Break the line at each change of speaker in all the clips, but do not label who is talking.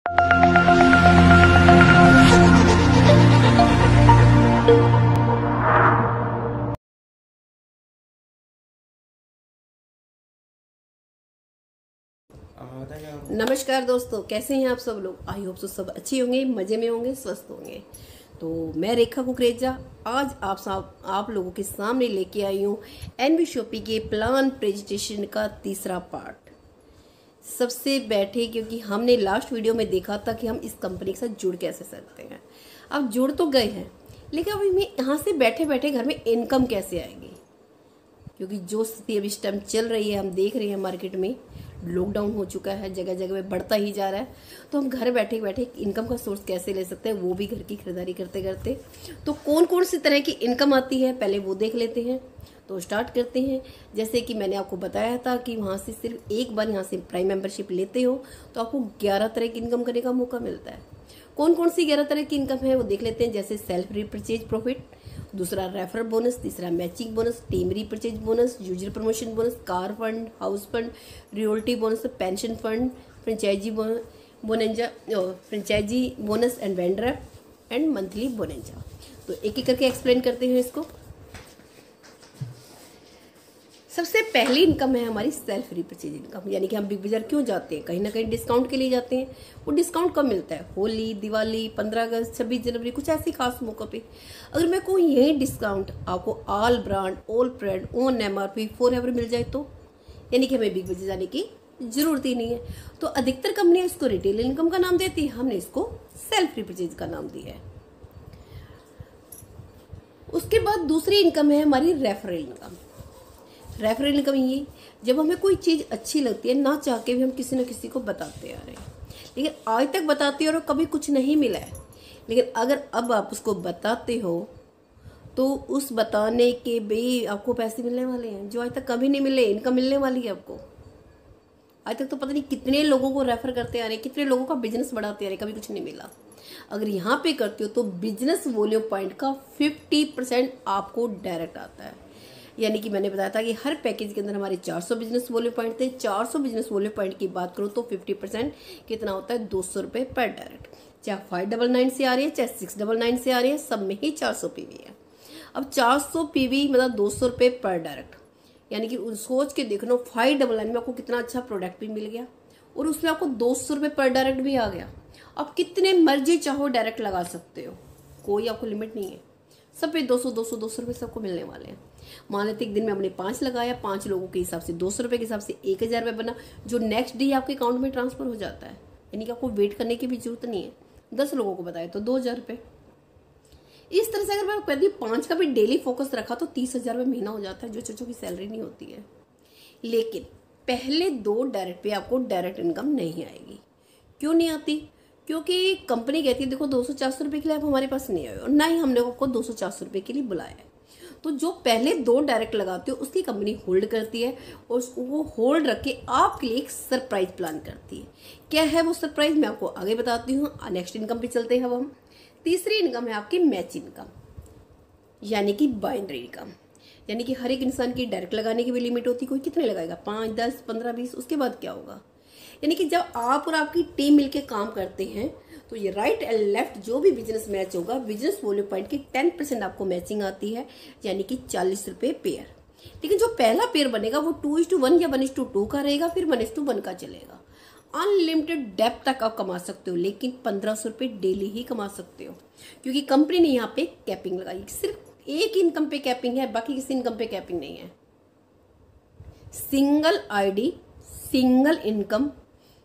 नमस्कार दोस्तों, कैसे हैं आप सब लोग। आई होप सो सब अच्छे होंगे, मजे में होंगे, स्वस्थ होंगे। तो मैं रेखा कुकरेजा आज आप लोगों के सामने लेके आई हूँ एनबी शॉपी के प्लान प्रेजेंटेशन का तीसरा पार्ट। सबसे बैठे, क्योंकि हमने लास्ट वीडियो में देखा था कि हम इस कंपनी के साथ जुड़ कैसे सकते हैं। अब जुड़ तो गए हैं, लेकिन अभी मैं यहाँ से बैठे बैठे घर में इनकम कैसे आएगी, क्योंकि जो स्थिति अभी इस टाइम चल रही है, हम देख रहे हैं मार्केट में लॉकडाउन हो चुका है, जगह जगह में बढ़ता ही जा रहा है। तो हम घर बैठे बैठे इनकम का सोर्स कैसे ले सकते हैं, वो भी घर की खरीदारी करते करते। तो कौन कौन सी तरह की इनकम आती है, पहले वो देख लेते हैं। तो स्टार्ट करते हैं। जैसे कि मैंने आपको बताया था कि वहाँ से सिर्फ एक बार यहाँ से प्राइम मेंबरशिप लेते हो तो आपको 11 तरह की इनकम करने का मौका मिलता है। कौन कौन सी 11 तरह की इनकम है वो देख लेते हैं। जैसे सेल्फ रिपर्चेज प्रॉफिट, दूसरा रेफरल बोनस, तीसरा matching bonus, team repurchase bonus, user promotion bonus, car fund, house fund, realty bonus, pension fund, franchisee bonus and vendor and monthly bonanza. तो एक एक करके एक्सप्लेन करते हैं इसको। सबसे पहली इनकम है हमारी सेल्फ रिपर्चेज इनकम, यानी कि हम बिग बाजार क्यों जाते हैं, कहीं ना कहीं डिस्काउंट के लिए जाते हैं। वो डिस्काउंट कब मिलता है, होली, दिवाली, 15 अगस्त, 26 जनवरी, कुछ ऐसी खास मौकों पे। अगर मैं कोई यही डिस्काउंट आपको all brand, all brand, on MRP forever मिल जाए तो, यानी कि हमें बिग बाजार जाने की जरूरत ही नहीं है। तो अधिकतर कंपनियां इसको रिटेल इनकम का नाम देती है, हमने इसको सेल्फ रिपर्चेज का नाम दिया है। उसके बाद दूसरी इनकम है हमारी रेफरल इनकम। रेफरल इनकम ये जब हमें कोई चीज़ अच्छी लगती है, ना चाह के भी हम किसी न किसी को बताते आ रहे हैं, लेकिन आज तक बताते हो और कभी कुछ नहीं मिला है। लेकिन अगर अब आप उसको बताते हो तो उस बताने के भी आपको पैसे मिलने वाले हैं जो आज तक कभी नहीं मिले। इनकम मिलने वाली है आपको। आज तक तो पता नहीं कितने लोगों को रेफर करते आ रहे हैं, कितने लोगों का बिजनेस बढ़ाते आ रहे हैं, कभी कुछ नहीं मिला। अगर यहाँ पे करते हो तो बिजनेस वॉल्यूम पॉइंट का 50% आपको डायरेक्ट आता है। यानी कि मैंने बताया था कि हर पैकेज के अंदर हमारे 400 बिजनेस वॉल्यूम पॉइंट थे। 400 बिजनेस वॉल्यूम पॉइंट की बात करूँ तो 50% कितना होता है, 200 रुपये पर डायरेक्ट। चाहे 599 से आ रही है, चाहे 699 से आ रही है, सब में ही 400 PV है। अब 400 PV मतलब 200 रुपये पर डायरेक्ट, यानी कि सोच के देख लो 599 में आपको कितना अच्छा प्रोडक्ट भी मिल गया और उसमें आपको 200 रुपये पर डायरेक्ट भी आ गया। आप कितने मर्जी चाहो डायरेक्ट लगा सकते हो, कोई आपको लिमिट नहीं है। सब पे 200 रुपये सबको मिलने वाले हैं। मान लेते एक दिन में हमने 5 लगाया, 5 लोगों के हिसाब से 200 रुपये के हिसाब से 1000 रुपये बना, जो नेक्स्ट डे आपके अकाउंट में ट्रांसफर हो जाता है। यानी कि आपको वेट करने की भी जरूरत नहीं है। 10 लोगों को बताया तो 2000 रुपये। इस तरह से अगर मैं कभी 5 का भी डेली फोकस रखा तो 30,000 रुपये महीना हो जाता है, जो चचों की सैलरी नहीं होती है। लेकिन पहले 2 डायरेक्ट पे आपको डायरेक्ट इनकम नहीं आएगी। क्यों नहीं आती? क्योंकि कंपनी कहती है देखो 200-400 रुपये के लिए आप हमारे पास नहीं आए और ना ही हमने आपको 200-400 रुपये के लिए बुलाया है। तो जो पहले 2 डायरेक्ट लगाते हो उसकी कंपनी होल्ड करती है और वो होल्ड रख के आपके लिए एक सरप्राइज प्लान करती है। क्या है वो सरप्राइज, मैं आपको आगे बताती हूँ। नेक्स्ट इनकम पे चलते हैं अब हम। तीसरी इनकम है आपकी मैच इनकम, यानी कि बाइनरी इनकम। यानी कि हर एक इंसान की डायरेक्ट लगाने की भी लिमिट होती है, कोई कितने लगाएगा, 5, 10, 15, 20। उसके बाद क्या होगा, यानी कि जब आप और आपकी टीम मिलकर काम करते हैं तो ये राइट एंड लेफ्ट जो भी बिजनेस मैच होगा, बिजनेस वॉल्यूम पॉइंट की 10% आपको मैचिंग आती है, यानी कि 40 रुपये पेयर। लेकिन जो पहला पेयर बनेगा वो 2:1 या 1:2 का रहेगा, फिर 1:1 का चलेगा। अनलिमिटेड डेप्थ तक आप कमा सकते हो, लेकिन 1500 रुपये डेली ही कमा सकते हो, क्योंकि कंपनी ने यहाँ पे कैपिंग लगाई। सिर्फ एक इनकम पे कैपिंग है, बाकी किसी इनकम पे कैपिंग नहीं है। सिंगल ID सिंगल इनकम,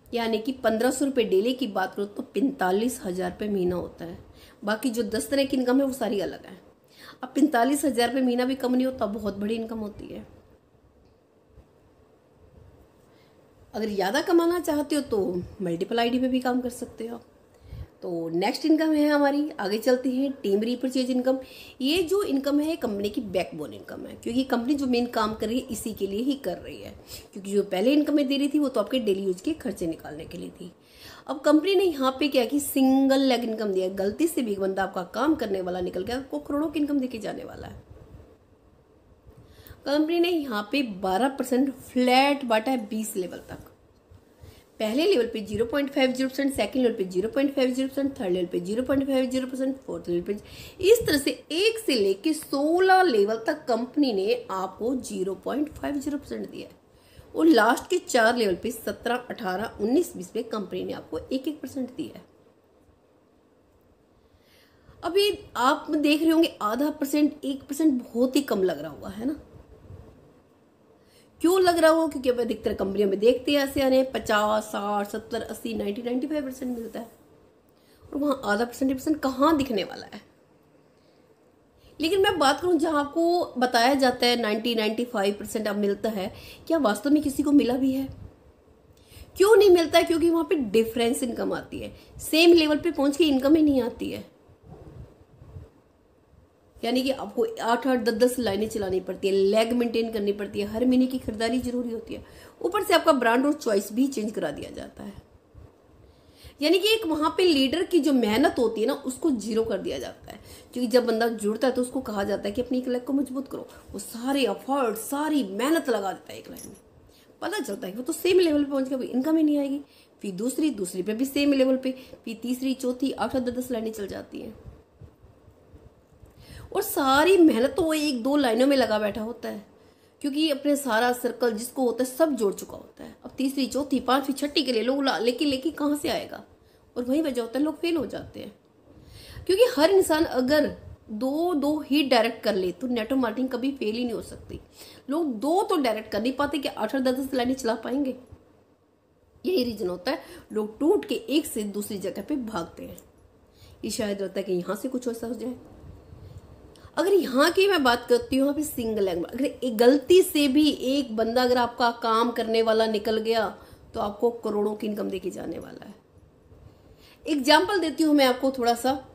यानी कि 1500 रुपये डेली की बात करो तो 45,000 रुपये महीना होता है। बाकी जो 10 तरह की इनकम है वो सारी अलग है। अब 45,000 रुपये महीना भी कम नहीं होता, बहुत बड़ी इनकम होती है। अगर ज़्यादा कमाना चाहते हो तो मल्टीपल ID पे भी काम कर सकते हो। तो नेक्स्ट इनकम है हमारी, आगे चलते हैं, टीम रिपर्चेज इनकम। ये जो इनकम है कंपनी की बैकबोन इनकम है, क्योंकि कंपनी जो मेन काम कर रही है इसी के लिए ही कर रही है। क्योंकि जो पहले इनकम में दे रही थी वो तो आपके डेली यूज के खर्चे निकालने के लिए थी। अब कंपनी ने यहाँ पे क्या कि सिंगल लेग इनकम दिया। गलती से भी एक बंदा आपका काम करने वाला निकल गया, आपको करोड़ों की इनकम देके जाने वाला है। कंपनी ने यहाँ पे 12% फ्लैट बांटा है 20 लेवल तक। पहले लेवल पे 0.50%, सेकेंड लेवल पे 0.50%, थर्ड लेवल पे 0.50%, फोर्थ लेवल पे। इस तरह से 1 से लेके 16 लेवल तक कंपनी ने आपको 0.50% दिया है, और लास्ट के 4 लेवल पे 17, 18, 19, 20 में कंपनी ने आपको 1% दिया है। अभी आप देख रहे होंगे आधा परसेंट, 1% बहुत ही कम लग रहा होगा, है ना। क्यों लग रहा हो? क्योंकि अब अधिकतर कंपनियों में देखते हैं ऐसे आ रहे हैं 50, 60, 70, 80, 90, 95% मिलता है, और वहां आधा परसेंट कहाँ दिखने वाला है। लेकिन मैं बात करूं जहां आपको बताया जाता है 90, 95% अब मिलता है, क्या वास्तव में किसी को मिला भी है? क्यों नहीं मिलता है? क्योंकि वहां पे डिफरेंस इनकम आती है, सेम लेवल पे पहुंच के इनकम ही नहीं आती है। यानी कि आपको 8-8, 10-10 लाइनें चलानी पड़ती है, लेग मेंटेन करनी पड़ती है, हर महीने की खरीदारी जरूरी होती है, ऊपर से आपका ब्रांड और चॉइस भी चेंज करा दिया जाता है। यानी कि एक वहां पे लीडर की जो मेहनत होती है ना, उसको जीरो कर दिया जाता है। क्योंकि जब बंदा जुड़ता है तो उसको कहा जाता है कि अपनी एक लेग को मजबूत करो, वो सारे एफर्ट, सारी मेहनत लगा देता है एक लाइन में। पता चलता है कि वो तो सेम लेवल पे पहुंच गया, इनकम ही नहीं आएगी। फिर दूसरी पे भी सेम लेवल पे, फिर तीसरी, चौथी, 8-8, 10-10 लाइनें चल जाती है, और सारी मेहनत तो वो 1-2 लाइनों में लगा बैठा होता है, क्योंकि अपने सारा सर्कल जिसको होता है सब जोड़ चुका होता है। अब तीसरी, चौथी, पांचवी, छठी के लिए लोग लेके कहाँ से आएगा? और वही वजह होता है लोग फेल हो जाते हैं। क्योंकि हर इंसान अगर दो ही डायरेक्ट कर ले तो नेटवर्क मार्केटिंग कभी फेल ही नहीं हो सकती। लोग 2 तो डायरेक्ट कर नहीं पाते कि 8-8, 10-10 लाइनें चला पाएंगे। यही रीजन होता है लोग टूट के एक से दूसरी जगह पे भागते हैं। ये शायद होता है कि यहां से कुछ ऐसा हो जाए। अगर यहाँ की मैं बात करती हूँ, यहाँ पे सिंगल लैंग्वेज, अगर एक गलती से भी एक बंदा अगर आपका काम करने वाला निकल गया तो आपको करोड़ों की इनकम देके जाने वाला है। एग्जाम्पल देती हूँ मैं आपको थोड़ा सा।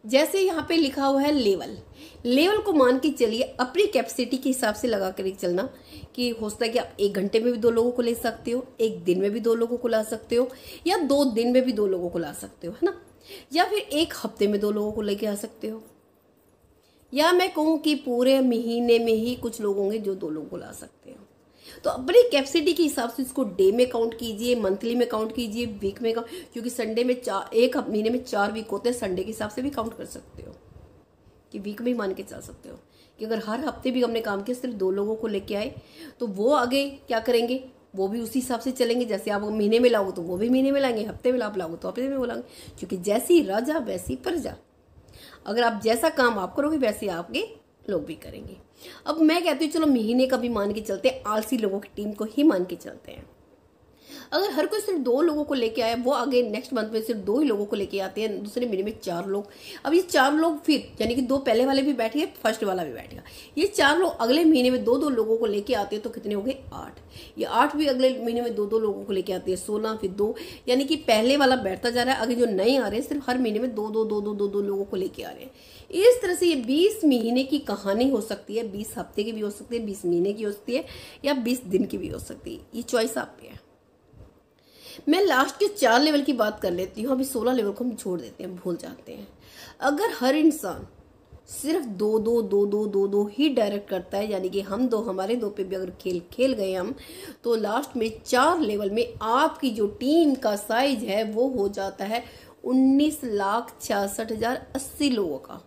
जैसे यहाँ पे लिखा हुआ है लेवल को मान के चलिए, अपनी कैपेसिटी के हिसाब से लगा कर चलना, कि हो सकता है कि आप 1 घंटे में भी 2 लोगों को ले सकते हो, 1 दिन में भी 2 लोगों को ला सकते हो, या 2 दिन में भी 2 लोगों को ला सकते हो, है ना। या फिर 1 हफ्ते में 2 लोगों को लेके आ सकते हो, या मैं कहूँ कि पूरे महीने में ही कुछ लोग होंगे जो 2 लोगों को ला सकते हो। तो अपनी कैपेसिटी के हिसाब से इसको डे में काउंट कीजिए, मंथली में काउंट कीजिए, वीक में काउंट, क्योंकि संडे में एक महीने में 4 वीक होते हैं, संडे के हिसाब से भी काउंट कर सकते हो, कि वीक में ही मान के चल सकते हो कि अगर हर हफ्ते भी हमने काम किया, सिर्फ 2 लोगों को लेके आए, तो वो आगे क्या करेंगे, वो भी उसी हिसाब से चलेंगे। जैसे आप महीने में लाओगे तो वो भी महीने में लाएंगे, हफ्ते में आप लाओगे तो हफ्ते में वो लाएंगे, क्योंकि जैसी राजा वैसी प्रजा। अगर आप जैसा काम आप करोगे वैसे आपके लोग भी करेंगे। अब मैं कहती हूँ चलो महीने का भी मान के चलते हैं, आलसी लोगों की टीम को ही मान के चलते हैं। अगर हर कोई सिर्फ 2 लोगों को लेके आया, वो आगे नेक्स्ट मंथ में सिर्फ 2 ही लोगों को लेके आते हैं, दूसरे महीने में 4 लोग। अब ये 4 लोग फिर, यानी कि 2 पहले वाले भी बैठ गए, फर्स्ट वाला भी बैठ गया, ये 4 लोग अगले महीने में 2-2 लोगों को लेके आते हैं, तो कितने हो गए 8। ये 8 भी अगले महीने में 2-2 लोगों को लेके आते हैं, 16, फिर 2, यानी कि पहले वाला बैठता जा रहा है। आगे जो नए आ रहे हैं सिर्फ हर महीने में 2-2 लोगों को लेके आ रहे हैं। इस तरह से ये 20 महीने की कहानी हो सकती है, 20 हफ्ते की भी हो सकती है, 20 महीने की हो सकती है, या 20 दिन की भी हो सकती है। ये चॉइस आप पे है। मैं लास्ट के 4 लेवल की बात कर लेती हूँ, अभी 16 लेवल को हम छोड़ देते हैं, भूल जाते हैं। अगर हर इंसान सिर्फ 2-2 ही डायरेक्ट करता है, यानी कि हम 2 हमारे 2 पे भी अगर खेल गए हम, तो लास्ट में 4 लेवल में आपकी जो टीम का साइज है वो हो जाता है 19,66,080 लोगों का।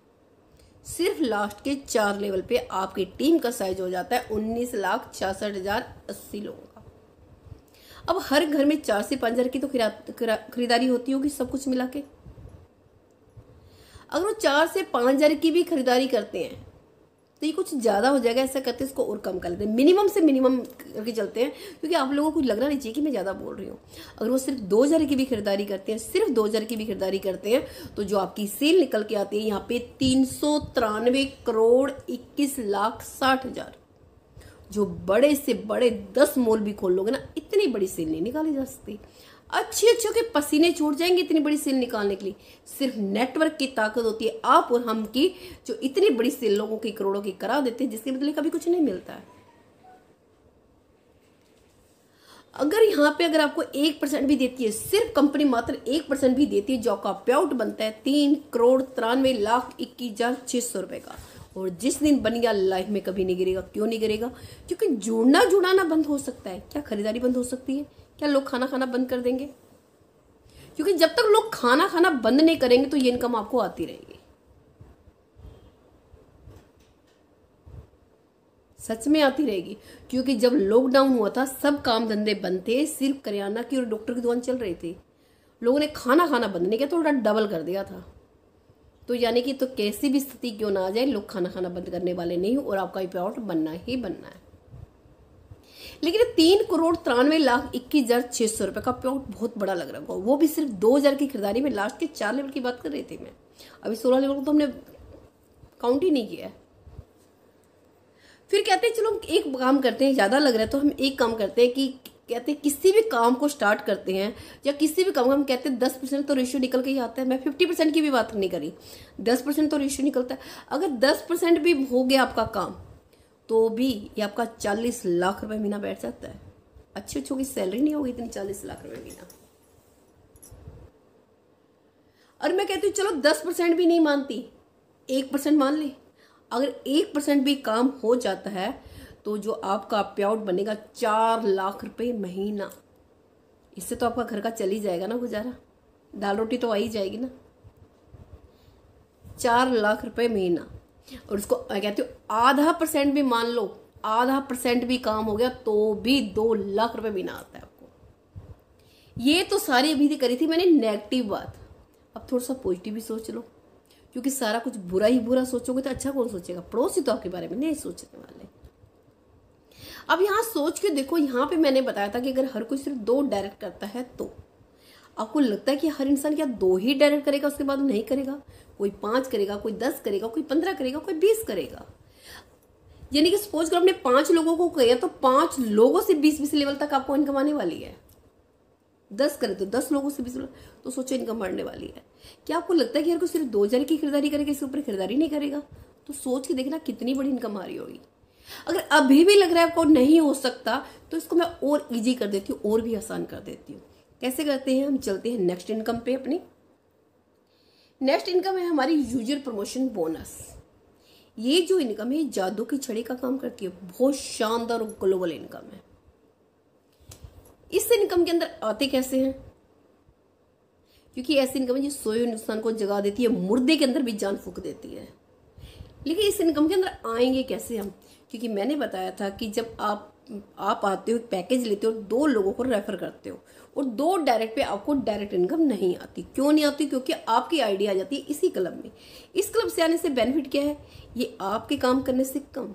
सिर्फ लास्ट के 4 लेवल पे आपकी टीम का साइज हो जाता है 19,66,080 लोगों का। अब हर घर में 4 से 5 हजार की तो खरीदारी होती होगी सब कुछ मिला के। अगर वो 4 से 5 हजार की भी खरीदारी करते हैं तो ये कुछ ज्यादा हो जाएगा। ऐसा करते हैं इसको और कम कर लेते हैं, मिनिमम से मिनिमम करके चलते हैं, क्योंकि आप लोगों को लगना नहीं चाहिए कि मैं ज्यादा बोल रही हूँ। अगर वो सिर्फ 2,000 की भी खरीदारी करते हैं, सिर्फ 2,000 की भी खरीदारी करते हैं, तो जो आपकी सेल निकल के आती है यहाँ पे 393,21,60,000। जो बड़े से बड़े 10 मॉल भी खोल लोगे ना, इतनी बड़ी सेल नहीं निकाली जा सकती। अच्छे के पसीने छूट जाएंगे इतनी बड़ी सेल निकालने के लिए। सिर्फ नेटवर्क की ताकत होती है आप और हम की, जो इतनी बड़ी सेल लोगों की करोड़ों की करा देते हैं, जिसके बदले कभी कुछ नहीं मिलता है। अगर यहाँ पे अगर आपको 1% भी देती है, सिर्फ कंपनी मात्र 1% भी देती है, जो आपका पेआउट बनता है 3,93,21,600 रुपए का। और जिस दिन बन गया लाइफ में कभी नहीं गिरेगा। क्यों नहीं गिरेगा? क्योंकि जुड़ना जुड़ाना बंद हो सकता है। क्या खरीदारी बंद हो सकती है? क्या क्या लोग खाना खाना बंद कर देंगे? क्योंकि जब तक लोग खाना खाना बंद नहीं करेंगे तो ये इनकम आपको आती रहेगी। सच में आती रहेगी। क्योंकि जब लॉकडाउन हुआ था सब काम धंधे बंद थे, सिर्फ करियाना की और डॉक्टर की दुकान चल रही थी। लोगों ने खाना खाना बंद नहीं किया, थोड़ा डबल कर दिया था। तो यानी कि तो कैसी भी स्थिति क्यों ना आ जाए, लोग खाना खाना बंद करने वाले नहीं हो और आपका पेआउट बनना ही बनना है। लेकिन 3,93,21,600 रुपए का पेआउट बहुत बड़ा लग रहा होगा, वो भी सिर्फ 2,000 की खरीदारी में। लास्ट के 4 लेवल की बात कर रही थी मैं, अभी 16 लेवल को तो हमने काउंट ही नहीं किया है। फिर कहते हैं चलो हम एक काम करते हैं, ज्यादा लग रहा है तो हम एक काम करते हैं कि कहते हैं किसी भी काम को स्टार्ट करते हैं या किसी भी काम को हम कहते हैं 10% तो रेशियो निकल के ही आता है। मैं 50% की भी बात नहीं करी, 10% तो रेशियो निकलता है। अगर 10% भी हो गया आपका काम तो भी ये आपका 40 लाख रुपए महीना बैठ जाता है। अच्छी अच्छों की सैलरी नहीं होगी इतनी 40 लाख रुपए महीना। और मैं कहती हूँ चलो 10% भी नहीं मानती, 1% मान ले। अगर 1% भी काम हो जाता है तो जो आपका पेआउट बनेगा 4 लाख रुपए महीना। इससे तो आपका घर का चल ही जाएगा ना गुजारा, दाल रोटी तो आ ही जाएगी ना। 4 लाख रुपए महीना। और उसको मैं कहती हूँ 0.5% भी मान लो, 0.5% भी काम हो गया तो भी 2 लाख रुपए महीना आता है आपको। ये तो सारी अभी करी थी मैंने नेगेटिव बात। अब थोड़ा सा पॉजिटिव भी सोच लो, क्योंकि सारा कुछ बुरा ही बुरा सोचोगे तो अच्छा कौन सोचेगा? पड़ोसी तो आपके बारे में नहीं सोचने वाले। अब यहाँ सोच के देखो, यहाँ पे मैंने बताया था कि अगर हर कोई सिर्फ 2 डायरेक्ट करता है तो आपको लगता है कि हर इंसान क्या 2 ही डायरेक्ट करेगा, उसके बाद नहीं करेगा? कोई 5 करेगा, कोई 10 करेगा, कोई 15 करेगा, कोई 20 करेगा। यानी कि सपोज कर आपने 5 लोगों को किया तो 5 लोगों से 20-20 लेवल तक आपको इनकम आने वाली है। 10 करे तो 10 लोगों से 20 लोग, तो सोचो इनकम बढ़ने वाली है। क्या आपको लगता है कि हर कोई सिर्फ 2,000 की खरीदारी करेगा, इसके ऊपर खरीदारी नहीं करेगा? तो सोच के देखना कितनी बड़ी इनकम आ रही होगी। अगर अभी भी लग रहा है आपको नहीं हो सकता तो इसको मैं और इजी कर देती हूँ, और भी आसान कर देती हूँ। कैसे करते हैं? हम चलते हैं नेक्स्ट इनकम पे। अपनी नेक्स्ट इनकम है हमारी यूजर प्रमोशन बोनस। ये जो इनकम है जादू की छड़ी का काम करती है, बहुत शानदार और ग्लोबल इनकम है। इस इनकम के अंदर आते कैसे हैं? क्योंकि ऐसी इनकम है जो सोए इंसान को जगा देती है, मुर्दे के अंदर भी जान फूंक देती है। लेकिन इस इनकम के अंदर आएंगे कैसे हम? क्योंकि मैंने बताया था कि जब आप आते हो, पैकेज लेते हो, 2 लोगों को रेफर करते हो और 2 डायरेक्ट पे आपको डायरेक्ट इनकम नहीं आती। क्यों नहीं आती? क्योंकि आपकी आईडी आ जाती है इसी क्लब में। इस क्लब से आने से बेनिफिट क्या है? ये आपके काम करने से कम,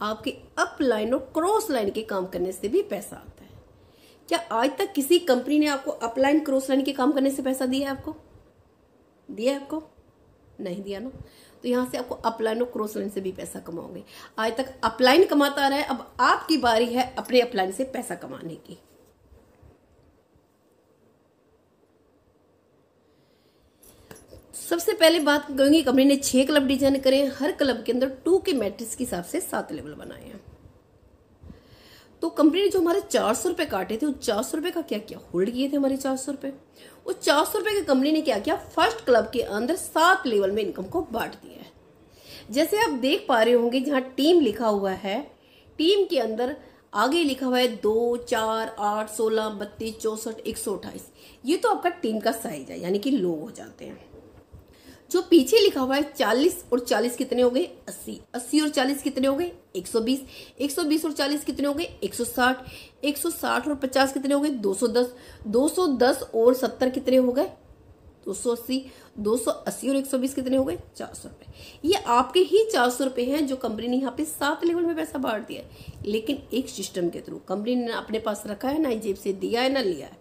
आपके अप लाइन और क्रॉस लाइन के काम करने से भी पैसा आता है। क्या आज तक किसी कंपनी ने आपको अपलाइन क्रॉस लाइन के काम करने से पैसा दिया है? आपको दिया है? आपको नहीं दिया ना। तो यहां से आपको अपलाइन और क्रॉस लाइन से भी पैसा कमाओगे। आज तक अपलाइन कमाता रहा है, अब आपकी बारी है अपने अपलाइन से पैसा कमाने की। सबसे पहले बात करूंगी, कंपनी ने 6 क्लब डिजाइन करे हैं। हर क्लब के अंदर 2 के मैट्रिक्स के हिसाब से 7 लेवल बनाए हैं। तो कंपनी ने जो हमारे 400 रुपए काटे थे, वो 400 रुपए का क्या किया? होल्ड किए थे हमारे 400 रुपए। वो 400 रुपए की कंपनी ने क्या किया? फर्स्ट क्लब के अंदर 7 लेवल में इनकम को बांट दिया है। जैसे आप देख पा रहे होंगे, जहां टीम लिखा हुआ है, टीम के अंदर आगे लिखा हुआ है 2, 4, 8, 16, 32, 64, 128। ये तो आपका टीम का साइज है, यानी कि लोग हो जाते हैं। जो पीछे लिखा हुआ है 40 और 40 कितने हो गए? 80। 80 और 40 कितने हो गए? 120। 120 और 40 कितने हो गए? 160। 160 और 50 कितने हो गए? 210। 210 और 70 कितने हो गए? 280। 280 और 120 कितने हो गए? 400 रुपए। ये आपके ही 400 रुपए हैं जो कंपनी ने यहाँ पे 7 लेवल में पैसा बांट दिया है। लेकिन एक सिस्टम के थ्रू कंपनी ने अपने पास रखा है, ना जेब से दिया है ना लिया है।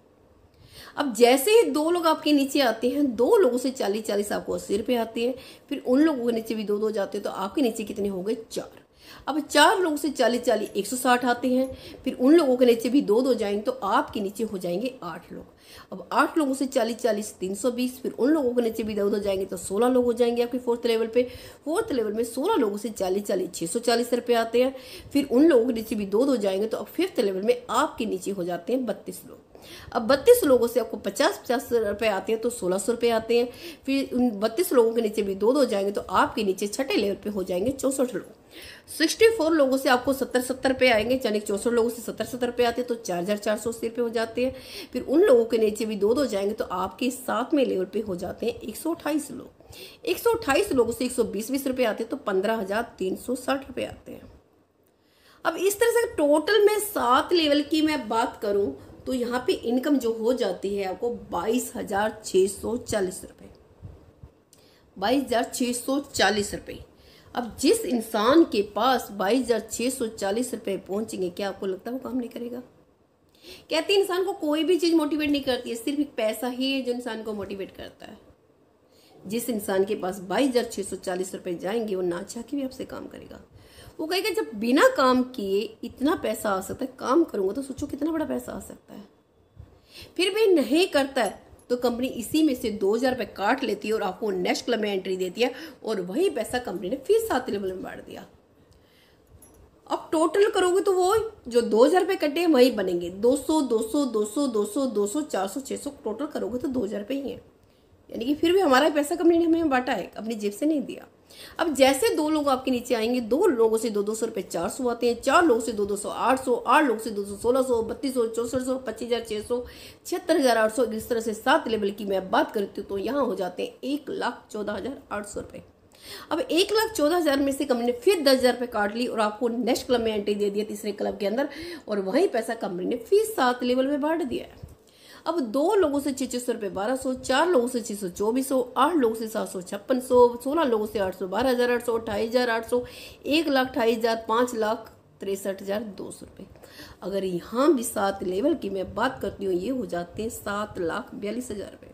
अब जैसे ही 2 लोग आपके नीचे आते हैं, 2 लोगों से 40-40 आपको 80 रुपए आते हैं। फिर उन लोगों के नीचे भी 2-2 जाते हैं, तो आपके नीचे कितने हो गए? 4। अब 4 लोगों से 40-40 160 आते हैं। फिर उन लोगों के नीचे भी 2-2 जाएंगे, तो आपके नीचे हो जाएंगे 8 लोग। अब 8 लोगों से 40-40 320। फिर उन लोगों के नीचे भी 2-2 जाएंगे, तो 16 लोग हो जाएंगे आपके 4th लेवल पे। 4th लेवल में 16 लोगों से 40-40 640 रुपए आते हैं। फिर उन लोगों के नीचे भी 2-2 जाएंगे, तो अब 5th लेवल में आपके नीचे हो जाते हैं 32 लोग। अब 32 लोगों से आपको 50-50 रुपए आते हैं तो 1600 रुपए आते हैं। फिर उन 32 लोगों के नीचे भी 2-2 जाएंगे तो आपके नीचे छठे लेवल पे हो जाएंगे 64 लोग। 64 लोगों से आपको 70-70 रुपए आएंगे, यानी 64 लोगों से 70-70 रुपए आते हैं तो 4480 रुपए हो जाते हैं। फिर उन लोगों के नीचे भी 2-2 जाएंगे तो आपके 7वें लेवल पे हो जाते हैं 128 लोग। 128 लोगों से 120-20 रुपए आते हैं तो 15,360 रुपए आते हैं। अब इस तरह से टोटल में 7 लेवल की मैं बात करूं तो यहाँ पे इनकम जो हो जाती है आपको 22,640 रुपए, 22,640 रुपए। अब जिस इंसान के पास 22,640 रुपए पहुंचेंगे, क्या आपको लगता है वो काम नहीं करेगा? कहते हैं इंसान को कोई भी चीज मोटिवेट नहीं करती है, सिर्फ एक पैसा ही है जो इंसान को मोटिवेट करता है। जिस इंसान के पास 22,640 रुपए जाएंगे वो ना चाह के भी आपसे काम करेगा। वो कहेगा जब बिना काम किए इतना पैसा आ सकता है, काम करूंगा तो सोचो कितना बड़ा पैसा आ सकता है। फिर भी नहीं करता है तो कंपनी इसी में से 2,000 रुपए काट लेती है और आपको नेक्स्ट क्लब में एंट्री देती है और वही पैसा कंपनी ने फिर 7 लेवल में बांट दिया। अब टोटल करोगे तो वो जो 2,000 रुपए कटे हैं वही बनेंगे 200, 200, 200, 200, 200, 400, 600 टोटल करोगे तो 2,000 रुपए ही है। यानी कि फिर भी हमारा पैसा कंपनी ने हमें बांटा है, अपनी जेब से नहीं दिया। अब जैसे 2 लोग आपके नीचे आएंगे, 2 लोगों से 200 रुपए 400 आते हैं, 4 लोगों से 200 800, 8 लोगों से 200 1600, 3200, 6400, 25,600, 76,800। इस तरह से 7 लेवल की मैं बात करती हूँ तो यहाँ हो जाते हैं 1,14,800 रुपए। अब 1,14,000 में से कंपनी ने फिर 10,000 रुपए काट ली और आपको नेक्स्ट क्लब में एंट्री दे दिया, तीसरे क्लब के अंदर, और वही पैसा कंपनी ने फिर 7 लेवल में बांट दिया है। अब 2 लोगों से 600 रुपए 1,200, 4 लोगों से 600 2,400, 8 लोगों से 700 5,600, 16 लोगों से 800 12,800, 28,800, 1,28,000, 5,63,200 रुपए। अगर यहाँ भी 7 लेवल की मैं बात करती हूँ ये हो जाते हैं 7,42,000 रुपए।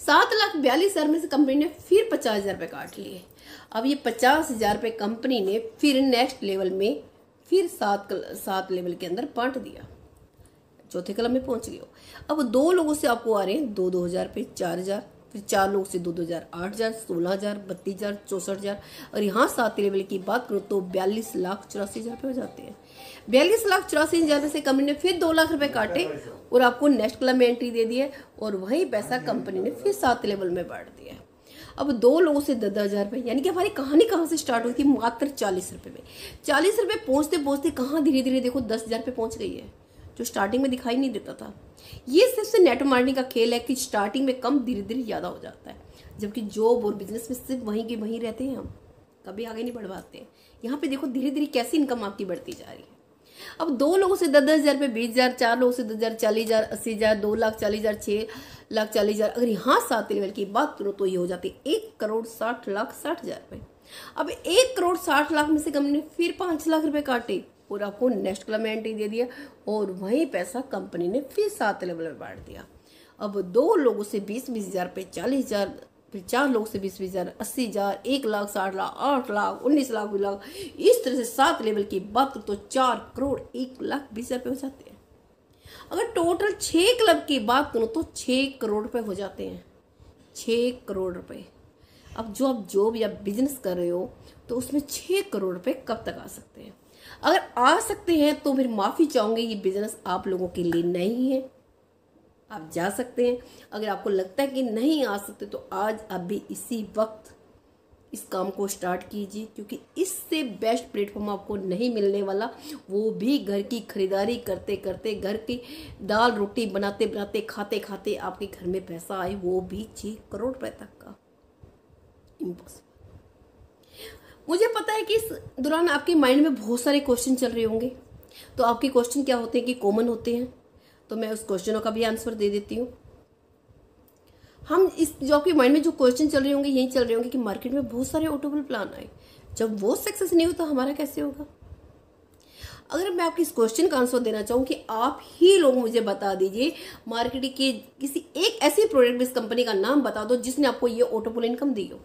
7,42,000 में से कंपनी ने फिर 50,000 रुपए काट लिए। अब ये 50,000 रुपए कंपनी ने फिर नेक्स्ट लेवल में फिर 7 लेवल के अंदर बांट दिया, चौथे क्लब में पहुंच गए हो। अब 2 लोगों से आपको आ रहे हैं 2,000 रुपए 4,000, फिर 4 लोगों से 2,000 8,000, 16,000, 32,000, 64,000। और यहाँ 7 लेवल की बात करूँ तो 42,84,000 रुपए हो जाते हैं। 42,84,000 में से कंपनी ने फिर 2 लाख रुपए काटे और आपको नेक्स्ट क्लब में एंट्री दे दी है और वही पैसा कंपनी ने फिर 7 लेवल में बांट दिया है। अब 2 लोगों से 10,000 रुपए, यानी कि हमारी कहानी कहाँ से स्टार्ट हुई थी? मात्र 40 रुपए में। 40 रुपए पहुंचते पहुंचते कहाँ धीरे धीरे देखो 10,000 रुपए पहुंच गई है, जो स्टार्टिंग में दिखाई नहीं देता था। ये सिर्फ से नेट मार्केटिंग का खेल है कि स्टार्टिंग में कम धीरे धीरे ज्यादा हो जाता है, जबकि जॉब और बिजनेस में सिर्फ वहीं के वहीं रहते हैं, हम कभी आगे नहीं बढ़ पाते हैं। यहाँ पे देखो धीरे धीरे कैसी इनकम आपकी बढ़ती जा रही है। अब 2 लोगों से 10,000 रुपए 20,000, 4 लोगों से 10,000 40,000, 80,000, 2,40,000, 6,40,000। अगर यहाँ 7 लेवल की बात करो तो ये हो जाती है 1,60,60,60,000 रुपए। अब 1,60,60,000 में से कंपनी ने फिर 5 लाख रुपए काटे और आपको नेक्स्ट क्लब में एंट्री दे दिया और वही पैसा कंपनी ने फिर 7 लेवल में बांट दिया। अब 2 लोगों से 20,000 रुपए 40,000, फिर 4 लोगों से 20,000, 80,000, 1,60,60,000, 8 लाख, 19 लाख, 20 लाख। इस तरह से 7 लेवल की बात करो तो 4,01,20,000 रुपए हो जाते हैं। अगर टोटल 6 क्लब की बात करूं तो 6 करोड़ रुपए हो जाते हैं, 6 करोड़ रुपए। अब जो आप जॉब या बिजनेस कर रहे हो तो उसमें 6 करोड़ रुपए कब तक आ सकते हैं? अगर आ सकते हैं तो फिर माफी चाहूंगी, ये बिजनेस आप लोगों के लिए नहीं है। आप जा सकते हैं। अगर आपको लगता है कि नहीं आ सकते तो आज अभी इसी वक्त इस काम को स्टार्ट कीजिए, क्योंकि इससे बेस्ट प्लेटफॉर्म आपको नहीं मिलने वाला। वो भी घर की खरीदारी करते करते, घर की दाल रोटी बनाते बनाते, खाते खाते आपके घर में पैसा आए, वो भी 6 करोड़ रुपए तक का। इम्पॉसिबल। मुझे पता है कि इस दौरान आपके माइंड में बहुत सारे क्वेश्चन चल रहे होंगे। तो आपके क्वेश्चन क्या होते हैं कि कॉमन होते हैं, तो मैं उस क्वेश्चनों का भी आंसर दे देती हूँ। हम इस जो आपके माइंड में जो क्वेश्चन चल रहे होंगे यही चल रहे होंगे कि मार्केट में बहुत सारे ऑटोमोबाइल प्लान आए, जब वो सक्सेस नहीं होता हमारा कैसे होगा। अगर मैं आपके इस क्वेश्चन का आंसर देना चाहूँ कि आप ही लोग मुझे बता दीजिए मार्केट के किसी एक ऐसी प्रोडक्ट बेस्ड कंपनी का नाम बता दो जिसने आपको ये ऑटोमोबाइल इनकम दी हो।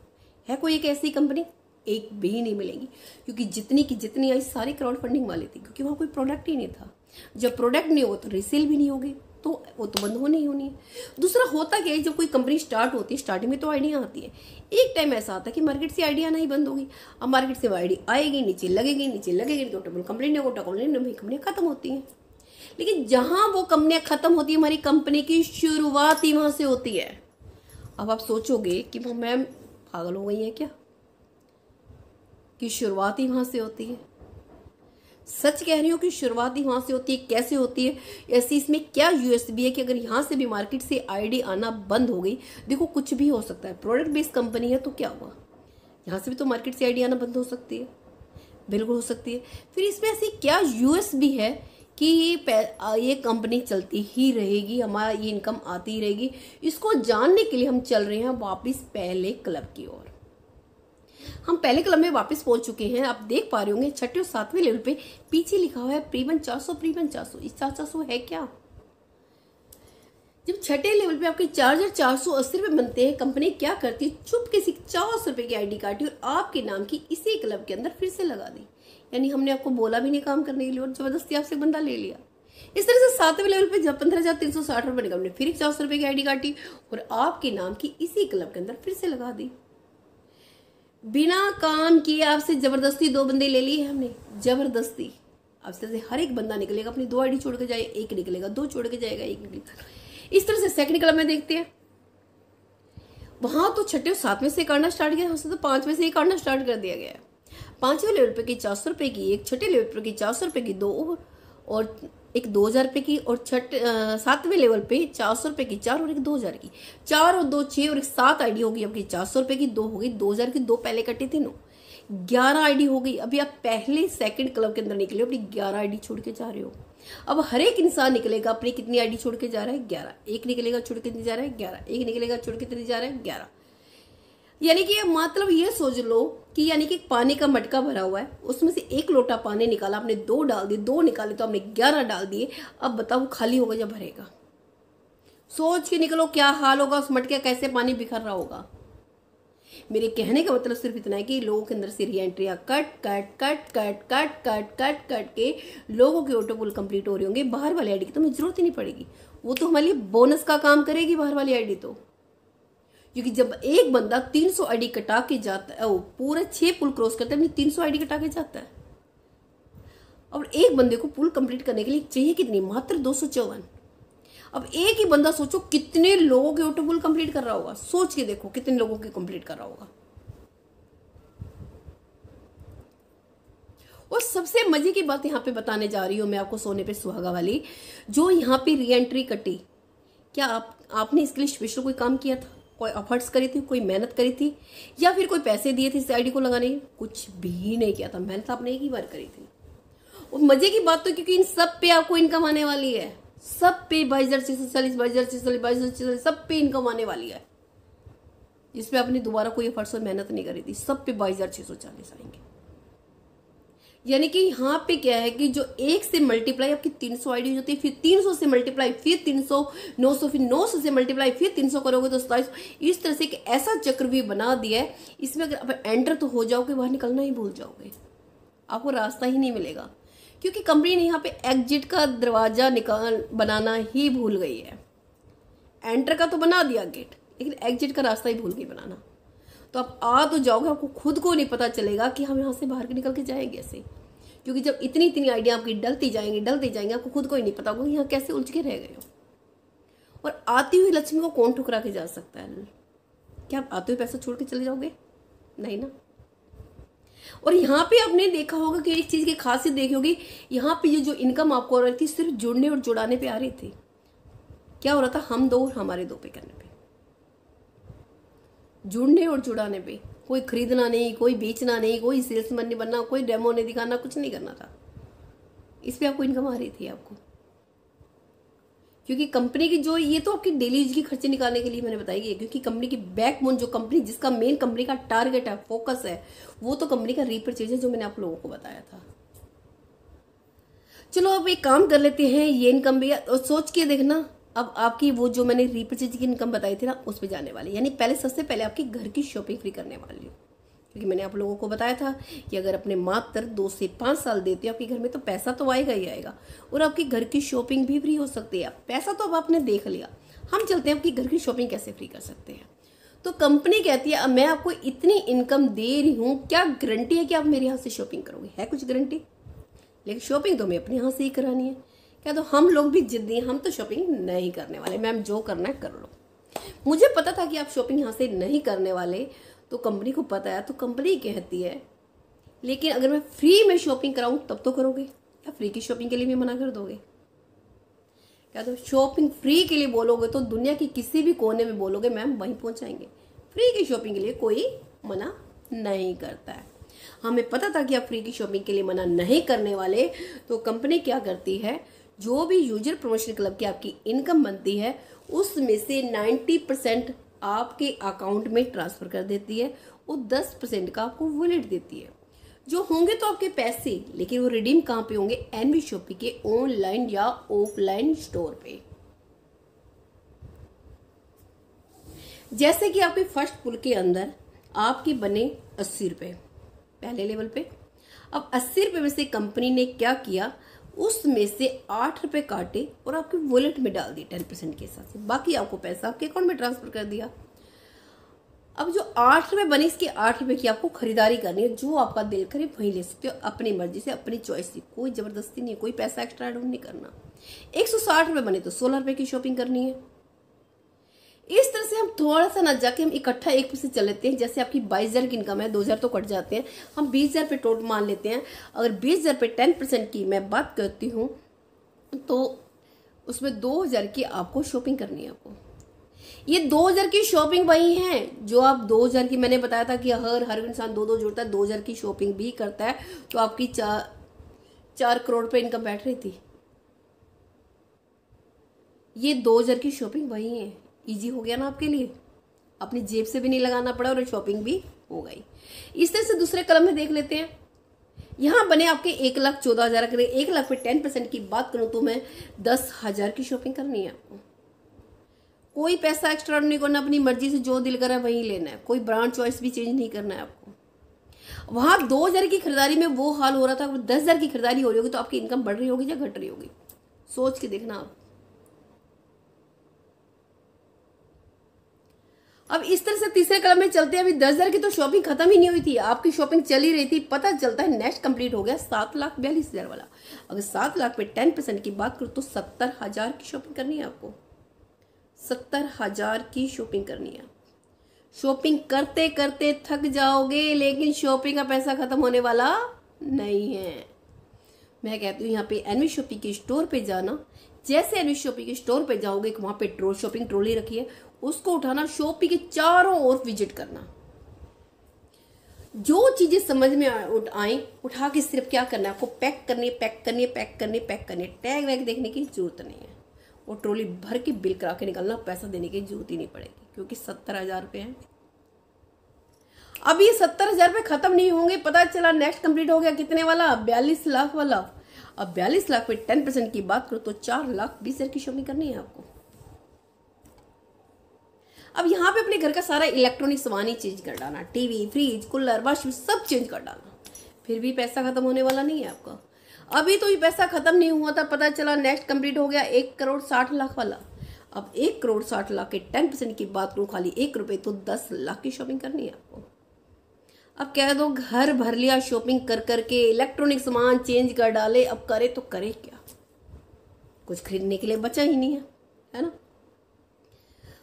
है कोई एक ऐसी कंपनी? एक भी नहीं मिलेगी, क्योंकि जितनी की जितनी आई सारी क्राउड फंडिंग वाली थी, क्योंकि वहां कोई प्रोडक्ट ही नहीं था। जब प्रोडक्ट नहीं हो तो रीसेल भी नहीं होगी, तो वो तो बंद होनी ही होनी है। दूसरा होता क्या है, जब कोई कंपनी स्टार्ट होती है, स्टार्टिंग में तो आइडिया आती है, एक टाइम ऐसा आता है कि मार्केट से आइडिया नहीं बंद होगी। अब मार्केट से आइडिया आएगी, नीचे लगेगी, नीचे लगेगी तो कंपनी खत्म होती है। लेकिन जहां वो कंपनियां खत्म होती है, हमारी कंपनी की शुरुआत ही वहां से होती है। अब आप सोचोगे कि वो मैम पागल हो गई है क्या, कि शुरुआत ही वहां से होती है। सच कह रही हूँ कि शुरुआत ही वहां से होती है। कैसे होती है ऐसी, इसमें क्या यूएसबी है कि अगर यहाँ से भी मार्केट से आईडी आना बंद हो गई, देखो कुछ भी हो सकता है, प्रोडक्ट बेस्ड कंपनी है तो क्या हुआ, यहाँ से भी तो मार्केट से आईडी आना बंद हो सकती है, बिल्कुल हो सकती है। फिर इसमें ऐसी क्या यूएसबी है कि ये कंपनी चलती ही रहेगी, हमारा ये इनकम आती ही रहेगी। इसको जानने के लिए हम चल रहे हैं वापिस पहले क्लब की ओर। हम पहले क्लब में वापस पहुंच चुके हैं। आप देख पा रहे होंगे 6ठे और 7वें लेवल पे पीछे लिखा हुआ है प्रीवन 400 प्रीवन 400। इस 400 है क्या? जब 6ठे लेवल पे आपके 4,480 रुपए बनते हैं, कंपनी क्या करती है, चुपके से 400 रुपए की आईडी काटी और आपके नाम की इसी क्लब के अंदर फिर से लगा दी। यानी हमने आपको बोला भी नहीं काम करने के लिए और जबरदस्ती आपसे बंदा ले लिया। इस तरह से 7वें लेवल पे जब 15,360 रुपए निकले, हमने फिर 400 रुपए की आईडी काटी और आपके नाम की इसी क्लब के अंदर फिर से लगा दी। बिना काम किए आपसे जबरदस्ती 2 बंदे ले लिए हमने, जबरदस्ती। आपसे से हर एक बंदा निकलेगा, अपनी 2 आईडी छोड़ के जाए, एक निकलेगा, 2 छोड़ के जाएगा, एक निकलेगा। इस तरह से सेकंड क्लब में देखते हैं, वहां तो 6ठे और 7वें से काटना स्टार्ट किया, तो 5वें से ही काटना स्टार्ट कर दिया गया है। 5वें लेवल पे की 400 रुपए की एक, 6ठे लेवल पे की 400 रुपए की 2 और एक 2,000 रुपए की, और 7वें लेवल पे 400 रुपए की 4 और एक 2,000 की। 4 और 2 6 और एक 7 आईडी होगी आपकी 400 रुपए की, 2 होगी 2,000 की, 2 पहले कटे थे, 11 आईडी हो गई। अभी आप पहले सेकंड क्लब के अंदर निकले, अपनी 11 आईडी छोड़ के जा रहे हो। अब हर एक इंसान निकलेगा, अपनी कितनी आईडी छोड़ के जा रहा है, 11। एक निकलेगा छोड़ के जा रहा है 11, एक निकलेगा छोड़ के जा रहा है 11। यानी कि मतलब ये सोच लो कि यानी कि पानी का मटका भरा हुआ है, उसमें से 1 लोटा पानी निकाला, आपने 2 डाल दिए, 2 निकाले तो आपने 11 डाल दिए। अब बताओ खाली होगा या भरेगा? सोच के निकलो क्या हाल होगा उस मटके, कैसे पानी बिखर रहा होगा। मेरे कहने का मतलब सिर्फ इतना है कि लोगों के अंदर से री एंट्रियां cut cut cut cut cut cut cut cut के लोगों के ऑटो पुल कंप्लीट हो रहे होंगे। बाहर वाली आईडी की तो हमें जरूरत ही नहीं पड़ेगी, वो तो हमारे लिए बोनस का काम करेगी बाहर वाली आईडी तो। क्योंकि जब एक बंदा 300 आईडी कटा के जाता है, वो पूरे 6 पुल क्रॉस करता है, 300 आईडी कटा के जाता है। और एक बंदे को पुल कंप्लीट करने के लिए चाहिए कितनी, मात्र 254। अब एक ही बंदा सोचो कितने लोगों के ऑटो पुल कंप्लीट कर रहा होगा, सोच के देखो कितने लोगों के कंप्लीट कर रहा होगा। और सबसे मजे की बात यहाँ पे बताने जा रही हूँ मैं आपको, सोने पे सुहागा वाली, जो यहाँ पे री एंट्री कटी, क्या आपने इसके लिए स्पेशल कोई काम किया था, कोई एफर्ट्स करी थी, कोई मेहनत करी थी, या फिर कोई पैसे दिए थे इस आईडी को लगाने? कुछ भी नहीं किया था, मेहनत आपने एक ही बार करी थी। और मजे की बात तो क्योंकि इन सब पे आपको इनकम आने वाली है, सब पे 22,640 22,640 22,640 सब पे इनकम आने वाली है, जिसपे आपने दोबारा कोई एफर्ट्स और मेहनत नहीं करी थी, सब पे 22,640 आएंगे। यानी कि यहाँ पे क्या है कि जो 1 से मल्टीप्लाई आपकी 300 आईडी होती है, फिर 300 से मल्टीप्लाई, फिर 300, 900, फिर 900 से मल्टीप्लाई, फिर 300 करोगे तो 27। इस तरह से एक ऐसा चक्र भी बना दिया है, इसमें अगर आप एंटर तो हो जाओगे, बाहर निकलना ही भूल जाओगे, आपको रास्ता ही नहीं मिलेगा। क्योंकि कंपनी ने यहाँ पे एग्जिट का दरवाजा बनाना ही भूल गई है। एंटर का तो बना दिया गेट, लेकिन एग्जिट का रास्ता ही भूल गई बनाना। तो आप आ तो जाओगे, आपको खुद को नहीं पता चलेगा कि हम यहाँ से बाहर के निकल के जाएंगे ऐसे। क्योंकि जब इतनी इतनी आइडिया आपकी डलती जाएंगी, आपको खुद को ही नहीं पता होगा यहाँ कैसे उलझ के रह गए हो। और आती हुई लक्ष्मी को कौन ठुकरा के जा सकता है? क्या आप आते हुए पैसा छोड़ के चले जाओगे? नहीं ना। और यहाँ पे आपने देखा होगा कि एक चीज की खासियत देखी होगी, यहाँ पे ये जो इनकम आपको हो रही थी सिर्फ जुड़ने और जुड़ाने पे आ रही थी। क्या हो रहा था? हम 2 और हमारे 2 पे करने पे, जुड़ने और जुड़ाने पे। कोई खरीदना नहीं, कोई बेचना नहीं, कोई सेल्समैन नहीं बनना, कोई डेमो नहीं दिखाना, कुछ नहीं करना था। इस पे आपको इनकम आ रही थी आपको, क्योंकि कंपनी की जो ये तो आपकी डेली यूज की खर्चे निकालने के लिए मैंने बताई है। क्योंकि कंपनी की बैकबोन, जो कंपनी जिसका मेन कंपनी का टारगेट है, फोकस है, वो तो कंपनी का रीपरचेज है, जो मैंने आप लोगों को बताया था। चलो अब एक काम कर लेते हैं, ये इनकम भी और सोच के देखना। अब आपकी वो जो मैंने रीपरचेज की इनकम बताई थी ना, उस पर जाने वाली, यानी पहले सबसे पहले आपकी घर की शॉपिंग फ्री करने वाली हूँ। क्योंकि मैंने आप लोगों को बताया था कि अगर अपने मात्र 2 से 5 साल देते हो आपके घर में, तो पैसा तो आएगा ही आएगा, और आपकी घर की शॉपिंग भी फ्री हो सकती है। पैसा तो अब आपने देख लिया, हम चलते हैं आपकी घर की शॉपिंग कैसे फ्री कर सकते हैं। तो कंपनी कहती है अब मैं आपको इतनी इनकम दे रही हूँ, क्या गारंटी है कि आप मेरे यहाँ से शॉपिंग करोगे? है कुछ गारंटी? लेकिन शॉपिंग तो हमें अपने यहाँ से ही करानी है। क्या तो हम लोग भी जिद्दी हैं, हम तो शॉपिंग नहीं करने वाले, मैम जो करना है कर लो। मुझे पता था कि आप शॉपिंग यहाँ से नहीं करने वाले, तो कंपनी को पता है, तो कंपनी कहती है लेकिन अगर मैं फ्री में शॉपिंग कराऊं तब तो करोगे, या फ्री की शॉपिंग के लिए भी मना कर दोगे? क्या तो शॉपिंग फ्री के लिए बोलोगे तो दुनिया की किसी भी कोने में बोलोगे मैम वहीं पहुंचाएंगे। फ्री की शॉपिंग के लिए कोई मना नहीं करता है। हमें पता था कि आप फ्री की शॉपिंग के लिए मना नहीं करने वाले, तो कंपनी क्या करती है, जो भी यूजर प्रमोशन क्लब की आपकी इनकम बनती है उसमें से 90% आपके अकाउंट में ट्रांसफर कर देती है और 10% का आपको वॉलेट देती है। जो होंगे तो आपके पैसे, लेकिन वो रिडीम कहाँ पे होंगे, एनवी शॉपिंग के ऑनलाइन या ऑफलाइन स्टोर पे। जैसे कि आपके फर्स्ट पुल के अंदर आपके बने 80 रुपए पहले लेवल पे। अब 80 रुपए में से कंपनी ने क्या किया, उसमें से 8 रुपए काटे और आपके वॉलेट में डाल दिए 10% के हिसाब से, बाकी आपको पैसा आपके अकाउंट में ट्रांसफर कर दिया। अब जो 8 रुपए बने, इसके 8 रुपए की आपको खरीदारी करनी है, जो आपका दिल करे वही ले सकते हो, अपनी मर्जी से, अपनी चॉइस से, कोई जबरदस्ती नहीं है, कोई पैसा एक्स्ट्रा ऐड नहीं करना। 160 रुपए बने तो 16 रुपए की शॉपिंग करनी है। इस तरह से हम थोड़ा सा ना जाके हम इकट्ठा एक से चल लेते हैं। जैसे आपकी 22,000 की इनकम है, 2,000 तो कट जाते हैं, हम 20,000 पे टोटल मान लेते हैं। अगर 20,000 पे 10% की मैं बात करती हूँ तो उसमें 2,000 की आपको शॉपिंग करनी है। आपको ये 2,000 की शॉपिंग वही है जो आप 2,000 की, मैंने बताया था कि हर इंसान 2-2 जोड़ता है, 2,000 की शॉपिंग भी करता है, तो आपकी 4 करोड़ पे इनकम बैठ रही थी। ये 2,000 की शॉपिंग वही है। इजी हो गया ना आपके लिए, अपनी जेब से भी नहीं लगाना पड़ा और शॉपिंग भी हो गई। इस तरह से दूसरे कलम में देख लेते हैं। यहां बने आपके 1,14,000। अगर 1 लाख पे 10% की बात करूं तो मैं 10,000 की शॉपिंग करनी है आपको। कोई पैसा एक्स्ट्रा नहीं करना, अपनी मर्जी से जो दिल करा वही लेना है, कोई ब्रांड चॉइस भी चेंज नहीं करना है आपको। वहां 2,000 की खरीदारी में वो हाल हो रहा था, 10,000 की खरीदारी हो रही होगी तो आपकी इनकम बढ़ रही होगी या घट रही होगी, सोच के देखना आप। अब इस तरह से तीसरे कलम में चलते हैं। अभी 10,000 की तो शॉपिंग खत्म ही नहीं हुई थी, आपकी शॉपिंग चल ही रही थी। पता चलता है नेक्स्ट कंप्लीट हो गया 7,42,000 वाला। अगर 7 लाख पे 10% की बात करूं तो 70,000 की शॉपिंग करनी है आपको। 70,000 की शॉपिंग करनी है। शॉपिंग करते करते थक जाओगे, लेकिन शॉपिंग का पैसा खत्म होने वाला नहीं है। मैं कहती हूँ यहाँ पे एनवी शॉपिंग के स्टोर पे जाना। जैसे एनवी शॉपिंग के स्टोर पे जाओगे, वहां पे शॉपिंग ट्रॉली रखी है, उसको उठाना, शॉपिंग के चारों ओर विजिट करना। जो चीजें समझ में आए उठा के सिर्फ क्या करना है आपको, पैक करनी है, पैक करनी है, पैक करनी है, पैक करनी है। टैग वैग देखने की जरूरत नहीं है। वो ट्रॉली भर के बिल करा के निकलना, पैसा देने की जरूरत ही नहीं पड़ेगी, क्योंकि 70,000 रुपये है। अब ये 70,000 रुपये खत्म नहीं होंगे। पता चला नेक्स्ट कंप्लीट हो गया कितने वाला, 42 लाख वाला। अब 42 लाख पे 10% की बात करो तो 4,20,000 की शॉपिंग करनी है आपको। अब यहाँ पे अपने घर का सारा इलेक्ट्रॉनिक सामान ही चेंज कर डालना, टीवी, फ्रिज, कूलर, वॉशिंग सब चेंज कर डालना, फिर भी पैसा खत्म होने वाला नहीं है आपका। अभी तो ये पैसा खत्म नहीं हुआ था, पता चला नेक्स्ट कंप्लीट हो गया 1,60,00,000 वाला। अब 1,60,00,000 के 10% की बात करूँ, खाली 1 रुपये, तो 10 लाख की शॉपिंग करनी है आपको। अब कह दो घर भर लिया शॉपिंग कर करके, इलेक्ट्रॉनिक सामान चेंज कर डाले, अब करे तो करे क्या, कुछ खरीदने के लिए बचा ही नहीं है ना।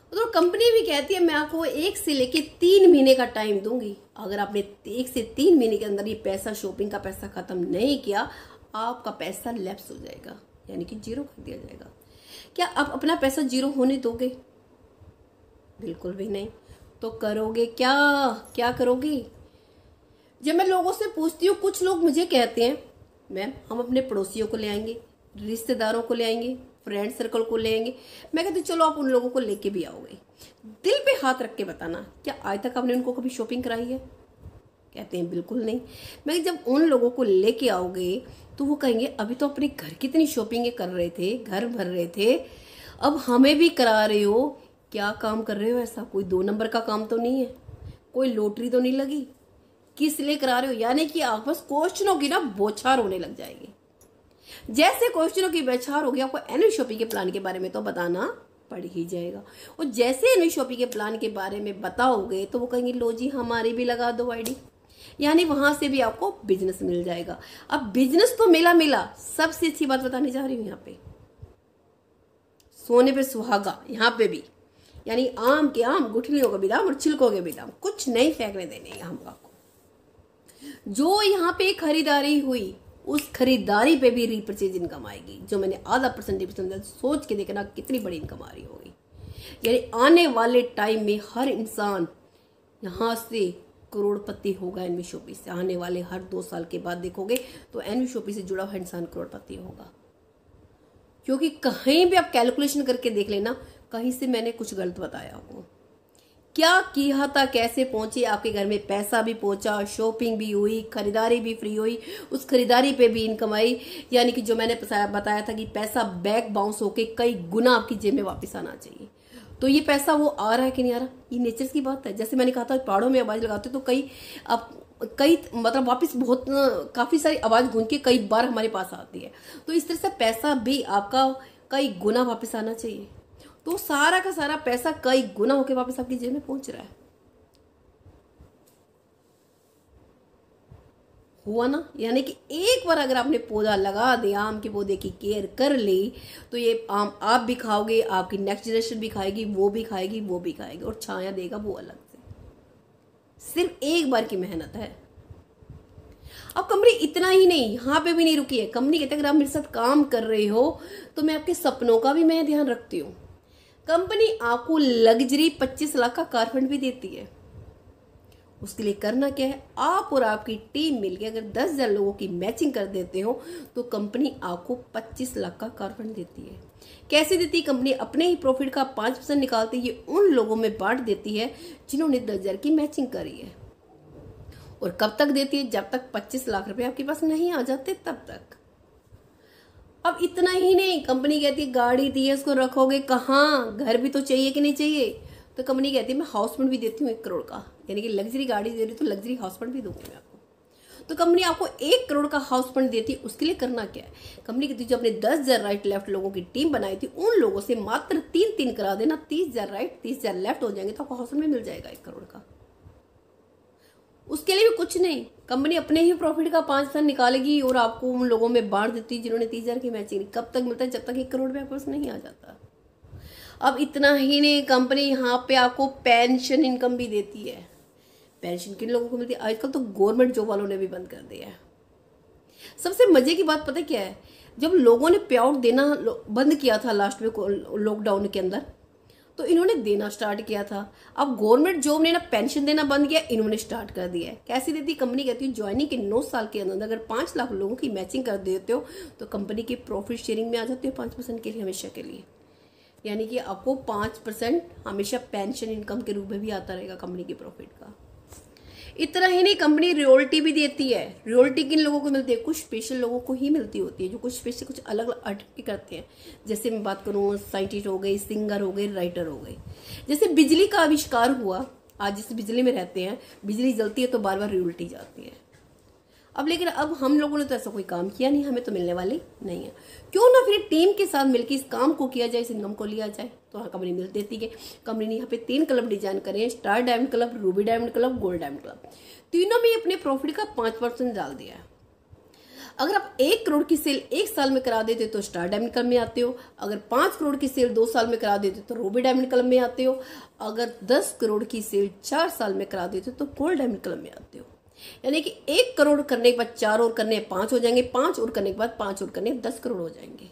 तो कंपनी भी कहती है मैं आपको 1 से लेके 3 महीने का टाइम दूंगी। अगर आपने 1 से 3 महीने के अंदर ये पैसा, शॉपिंग का पैसा खत्म नहीं किया, आपका पैसा लैप्स हो जाएगा, यानी कि जीरो कर दिया जाएगा। क्या आप अपना पैसा जीरो होने दोगे? बिल्कुल भी नहीं। तो करोगे क्या, क्या करोगे? जब मैं लोगों से पूछती हूँ, कुछ लोग मुझे कहते हैं मैम हम अपने पड़ोसियों को ले आएंगे, रिश्तेदारों को ले आएंगे, फ्रेंड सर्कल को ले आएंगे। मैं कहती चलो आप उन लोगों को लेके भी आओगे। दिल पे हाथ रख के बताना, क्या आज तक आपने उनको कभी शॉपिंग कराई है? कहते हैं बिल्कुल नहीं। मैं जब उन लोगों को लेके आओगे तो वो कहेंगे अभी तो अपने घर कितनी शॉपिंग कर रहे थे, घर भर रहे थे, अब हमें भी करा रहे हो। क्या काम कर रहे हो ऐसा? कोई 2 नंबर का काम तो नहीं है, कोई लॉटरी तो नहीं लगी, किस लिए करा रहे हो? यानी कि आप बस क्वेश्चनों की ना बौछार होने लग जाएगी। जैसे क्वेश्चनों की बौछार होगी, आपको एनुअल शॉपिंग के प्लान के बारे में तो बताना पड़ ही जाएगा। और जैसे एनुअल शॉपिंग के प्लान के बारे में बताओगे तो वो कहेंगे लो जी हमारी भी लगा दो आईडी, यानी वहां से भी आपको बिजनेस मिल जाएगा। अब बिजनेस तो मिला, सबसे अच्छी बात बताने जा रही हूँ यहाँ पे, सोने पे सुहागा, यहाँ पे भी, यानी आम के आम, गुठलियों के भी दाम और छिलकों के भी दाम, कुछ नहीं फेंकने देने हम आपको। जो यहाँ पे खरीदारी हुई उस खरीदारी पे भी रीपरचेज इनकम आएगी, जो मैंने आधा %, सोच के देखना कितनी बड़ी इनकम आ रही होगी। यानी आने वाले टाइम में हर इंसान यहाँ से करोड़पति होगा एनवी शॉपी से। आने वाले हर 2 साल के बाद देखोगे तो एनवी शॉपी से जुड़ा हुआ इंसान करोड़पति होगा, क्योंकि कहीं भी आप कैलकुलेशन करके देख लेना, कहीं से मैंने कुछ गलत बताया हो। क्या किया था, कैसे पहुंचे आपके घर में, पैसा भी पहुंचा, शॉपिंग भी हुई, खरीदारी भी फ्री हुई, उस खरीदारी पे भी इनकम आई। यानी कि जो मैंने बताया था कि पैसा बैक बाउंस होके कई गुना आपकी जेब में वापस आना चाहिए। तो ये पैसा वो आ रहा है कि नहीं आ रहा, ये नेचर की बात है। जैसे मैंने कहा था पहाड़ों में आवाज लगाते तो कई मतलब वापस बहुत काफी सारी आवाज गूंज के कई बार हमारे पास आती है। तो इस तरह से पैसा भी आपका कई गुना वापस आना चाहिए। तो सारा का सारा पैसा कई गुना होके वापस आपकी जेब में पहुंच रहा है। हुआ ना। यानी कि एक बार अगर आपने पौधा लगा दिया, आम के पौधे की केयर कर ली, तो ये आम आप भी खाओगे, आपकी नेक्स्ट जनरेशन भी खाएगी, वो भी खाएगी, वो भी खाएगी, और छाया देगा वो अलग से। सिर्फ एक बार की मेहनत है। अब कंपनी इतना ही नहीं, यहाँ पे भी नहीं रुकी है। कंपनी कहते हैं अगर आप मेरे साथ काम कर रहे हो तो मैं आपके सपनों का भी मैं ध्यान रखती हूँ। कंपनी आपको लग्जरी 25 लाख का कार फंड भी देती है। उसके लिए करना क्या है, आप और आपकी टीम मिलकर अगर 10,000 लोगों की मैचिंग कर देते हो तो कंपनी आपको 25 लाख का कार फंड देती है। कैसे देती है कंपनी, अपने ही प्रॉफिट का 5% निकालती है, उन लोगों में बांट देती है जिन्होंने 10,000 की मैचिंग करी है। और कब तक देती है, जब तक 25 लाख रुपए आपके पास नहीं आ जाते तब तक। अब इतना ही नहीं, कंपनी कहती है गाड़ी दी है उसको रखोगे कहाँ, घर भी तो चाहिए कि नहीं चाहिए। तो कंपनी कहती है मैं हाउस फंड भी देती हूँ 1 करोड़ का, यानी कि लग्जरी गाड़ी दे रही तो लग्जरी हाउस फंड भी दूंगी मैं आपको। तो कंपनी आपको 1 करोड़ का हाउस फंड देती है। उसके लिए करना क्या है, कंपनी कहती है जो अपने 10,000 राइट लेफ्ट लोगों की टीम बनाई थी उन लोगों से मात्र 3-3 करा देना, 30,000 राइट 30,000 लेफ्ट हो जाएंगे तो आपको हाउस फंड में मिल जाएगा 1 करोड़ का। उसके लिए भी कुछ नहीं, कंपनी अपने ही प्रॉफिट का 5% निकालेगी और आपको उन लोगों में बांट देती है जिन्होंने 30,000 की मैचिंग। कब तक मिलता है, जब तक 1 करोड़ रुपये आपके पास नहीं आ जाता। अब इतना ही नहीं, कंपनी यहाँ पे आपको पेंशन इनकम भी देती है। पेंशन किन लोगों को मिलती है, आजकल तो गवर्नमेंट जॉब वालों ने भी बंद कर दिया है। सबसे मजे की बात पता क्या है, जब लोगों ने पे आउट देना बंद किया था लास्ट में लॉकडाउन के अंदर, तो इन्होंने देना स्टार्ट किया था। अब गवर्नमेंट जॉब ने ना पेंशन देना बंद किया, इन्होंने स्टार्ट कर दिया है। कैसी देती कंपनी, कहती है ज्वाइनिंग के 9 साल के अंदर अगर 5 लाख लोगों की मैचिंग कर देते हो तो कंपनी के प्रॉफिट शेयरिंग में आ जाते हो 5% के लिए, हमेशा के लिए। यानी कि आपको 5% हमेशा पेंशन इनकम के रूप में भी आता रहेगा कंपनी के प्रॉफिट का। इतना ही नहीं, कंपनी रॉयल्टी भी देती है। रॉयल्टी किन लोगों को मिलती है, कुछ स्पेशल लोगों को ही मिलती होती है जो कुछ स्पेशल कुछ अलग अलग आर्ट करते हैं। जैसे मैं बात करूँ साइंटिस्ट हो गए, सिंगर हो गए, राइटर हो गए। जैसे बिजली का आविष्कार हुआ, आज जिस बिजली में रहते हैं, बिजली जलती है तो बार बार रॉयल्टी जाती है। अब लेकिन अब हम लोगों ने तो ऐसा कोई काम किया नहीं, हमें तो मिलने वाली नहीं है। क्यों ना फिर टीम के साथ मिलकर इस काम को किया जाए, इस इनकम को लिया जाए। तो हाँ, कंपनी मिल देती है। कंपनी ने यहाँ पे 3 क्लब डिजाइन करे हैं, star diamond club, Ruby diamond club, gold diamond club. तीनों में अपने प्रॉफिट का 5% डाल दिया है। अगर आप 1 करोड़ की सेल 1 साल में करा देते तो स्टार डायमंड क्लब में आते हो। अगर 5 करोड़ की सेल 2 साल में करा देते तो रूबी डायमंड क्लब में आते हो। अगर 10 करोड़ की सेल 4 साल में करा देते तो गोल्ड डायमंड क्लब में आते हो। यानी कि 1 करोड़ करने के बाद 4 और करने 5 हो जाएंगे, 5 और करने के बाद 5 और करने 10 करोड़ हो जाएंगे।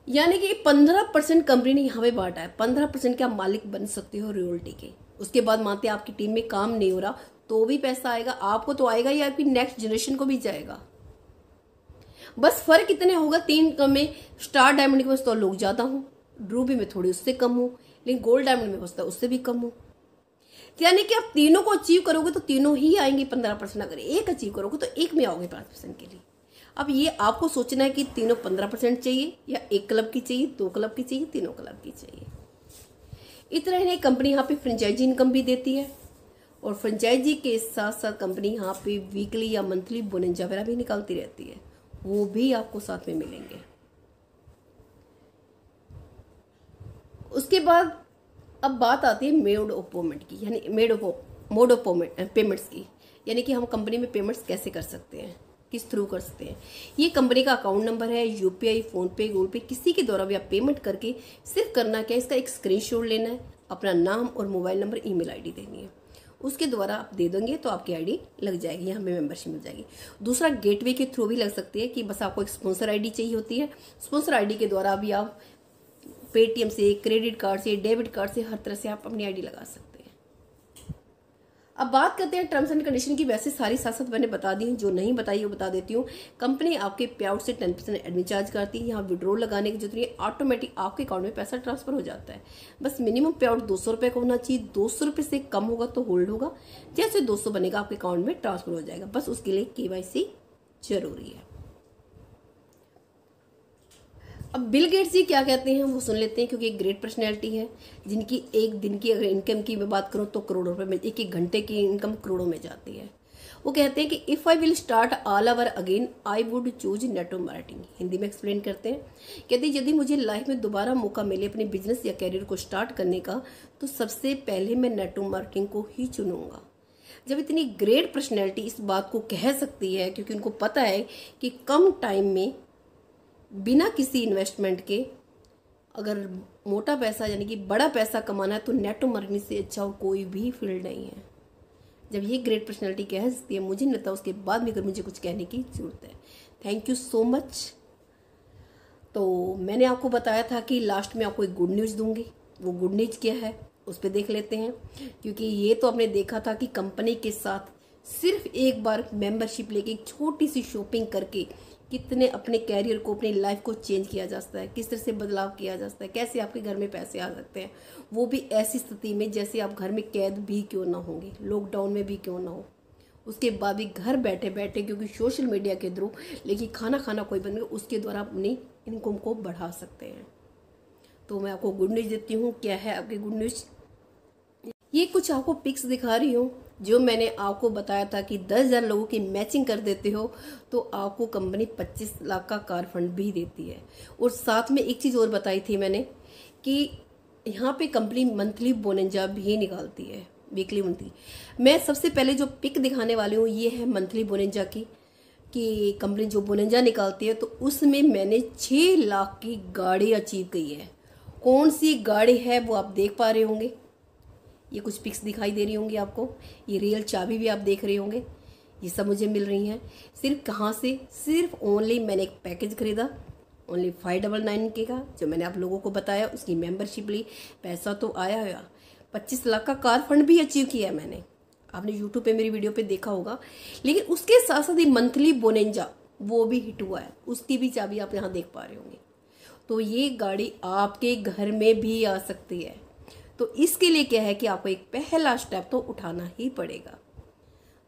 यानी कि 15% कंपनी ने यहाँ पे बांटा है। 15% के आप मालिक बन सकते हो रॉयल्टी के। उसके बाद मानते हैं आपकी टीम में काम नहीं हो रहा तो भी पैसा आएगा, आपको तो आएगा ही, आपकी नेक्स्ट जनरेशन को भी जाएगा। बस फर्क इतने होगा, 3 में स्टार डायमंड के पास तो लोग ज्यादा हूँ, रूबी में थोड़ी उससे कम हो, लेकिन गोल्ड डायमंड में बसता उससे भी कम हो। यानी कि आप तीनों को अचीव करोगे तो तीनों ही आएंगे 15%। अगर एक अचीव करोगे तो एक में आओगे 5% के लिए। अब ये आपको सोचना है कि तीनों 15% चाहिए या 1 क्लब की चाहिए, 2 क्लब की चाहिए, तीनों क्लब की चाहिए। इतना ही नहीं, कंपनी यहाँ पे फ्रेंचाइजी इनकम भी देती है और फ्रेंचाइजी के साथ साथ कंपनी यहाँ पे वीकली या मंथली बोनस वगैरह भी निकालती रहती है, वो भी आपको साथ में मिलेंगे। उसके बाद अब बात आती है मोड ऑफ पेमेंट की, यानी मोड ऑफ पेमेंट्स की। यानी कि हम कंपनी में पेमेंट्स कैसे कर सकते हैं, किस थ्रू कर सकते हैं। ये कंपनी का अकाउंट नंबर है, यूपीआई, फोन पे, गूगल पे, किसी के द्वारा भी आप पेमेंट करके सिर्फ करना क्या है, इसका एक स्क्रीनशॉट लेना है, अपना नाम और मोबाइल नंबर, ईमेल आईडी देनी है, उसके द्वारा आप दे देंगे तो आपकी आईडी लग जाएगी, यहाँ हमें मेंबरशिप मिल जाएगी। दूसरा गेटवे के थ्रू भी लग सकती है कि बस आपको एक स्पॉन्सर आईडी चाहिए होती है, स्पॉन्सर आईडी के द्वारा भी आप पेटीएम से, क्रेडिट कार्ड से, डेबिट कार्ड से, हर तरह से आप अपनी आईडी लगा सकते हैं। अब बात करते हैं टर्म्स एंड कंडीशन की। वैसे सारी साथ साथ मैंने बता दी हैं, जो नहीं बताई वो बता देती हूँ। कंपनी आपके पे आउट से 10% एडमिन चार्ज करती है। यहाँ विड्रॉल लगाने की जरूरत नहीं है, ऑटोमेटिक आपके अकाउंट में पैसा ट्रांसफर हो जाता है। बस मिनिमम पे आउट 200 रुपये का होना चाहिए, 200 रुपये से कम होगा तो होल्ड होगा, जैसे 200 बनेगा आपके अकाउंट में ट्रांसफर हो जाएगा। बस उसके लिए KYC जरूरी है। अब बिल गेट्स जी क्या कहते हैं वो सुन लेते हैं, क्योंकि एक ग्रेट पर्सनैलिटी है जिनकी एक दिन की अगर इनकम की मैं बात करूं तो करोड़ों रुपए में, एक घंटे की इनकम करोड़ों में जाती है। वो कहते हैं कि if I will start all over again I would choose network marketing. Hindi में एक्सप्लेन करते हैं, कहते हैं यदि मुझे लाइफ में दोबारा मौका मिले अपने बिजनेस या कैरियर को स्टार्ट करने का तो सबसे पहले मैं नेटवर्क मार्केटिंग को ही चुनूंगा। जब इतनी ग्रेट पर्सनैलिटी इस बात को कह सकती है, क्योंकि उनको पता है कि कम टाइम में बिना किसी इन्वेस्टमेंट के अगर मोटा पैसा यानी कि बड़ा पैसा कमाना है तो नेटवर्क मार्केटिंग से अच्छा और कोई भी फील्ड नहीं है। जब ये ग्रेट पर्सनैलिटी कह सकती है, मुझे नहीं लगता उसके बाद भी अगर मुझे कुछ कहने की जरूरत है। Thank you so much. तो मैंने आपको बताया था कि लास्ट में आपको एक गुड न्यूज़ दूंगी। वो गुड न्यूज़ क्या है उस पर देख लेते हैं, क्योंकि ये तो आपने देखा था कि कंपनी के साथ सिर्फ एक बार मेंबरशिप लेके एक छोटी सी शॉपिंग करके कितने अपने कैरियर को, अपनी लाइफ को चेंज किया जा सकता है, किस तरह से बदलाव किया जा सकता है, कैसे आपके घर में पैसे आ सकते हैं, वो भी ऐसी स्थिति में जैसे आप घर में कैद भी क्यों ना होंगे, लॉकडाउन में भी क्यों ना हो, उसके बाद भी घर बैठे बैठे, क्योंकि सोशल मीडिया के थ्रू, लेकिन खाना खाना कोई बन गया, उसके द्वारा अपनी इनकम को बढ़ा सकते हैं। तो मैं आपको गुड न्यूज़ देती हूँ। क्या है आपकी गुड न्यूज़? ये कुछ आपको पिक्स दिखा रही हूँ जो मैंने आपको बताया था कि 10,000 लोगों की मैचिंग कर देते हो तो आपको कंपनी 25 लाख का कार फंड भी देती है। और साथ में एक चीज़ और बताई थी मैंने कि यहाँ पे कंपनी मंथली बोनंजा भी निकालती है, वीकली मंथली। मैं सबसे पहले जो पिक दिखाने वाली हूँ ये है मंथली बोनंजा की, कि कंपनी जो बोनंजा निकालती है तो उसमें मैंने 6 लाख की गाड़ी अचीव की है। कौन सी गाड़ी है वो आप देख पा रहे होंगे, ये कुछ पिक्स दिखाई दे रही होंगी आपको, ये रियल चाबी भी आप देख रहे होंगे, ये सब मुझे मिल रही हैं। सिर्फ कहाँ से? सिर्फ ओनली मैंने एक पैकेज खरीदा ओनली 599 के का, जो मैंने आप लोगों को बताया, उसकी मेंबरशिप ली, पैसा तो आया 25 लाख का कार फंड भी अचीव किया है मैंने, आपने यूट्यूब पे मेरी वीडियो पे देखा होगा। लेकिन उसके साथ साथ ही मंथली बोनेंजा वो भी हिट हुआ है, उसकी भी चाबी आप यहाँ देख पा रहे होंगे। तो ये गाड़ी आपके घर में भी आ सकती है। तो इसके लिए क्या है कि आपको एक पहला स्टेप तो उठाना ही पड़ेगा।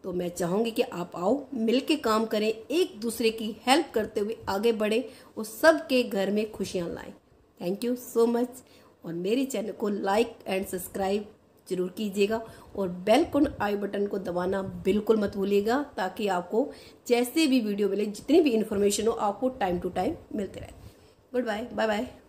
तो मैं चाहूँगी कि आप आओ, मिलके काम करें, एक दूसरे की हेल्प करते हुए आगे बढ़े और सबके घर में खुशियाँ लाएं। Thank you so much. और मेरे चैनल को लाइक एंड सब्सक्राइब जरूर कीजिएगा और बेल आई बटन को दबाना बिल्कुल मत भूलिएगा, ताकि आपको जैसे भी वीडियो मिले, जितनी भी इन्फॉर्मेशन हो, आपको टाइम टू टाइम मिलते रहे। Good bye, bye bye.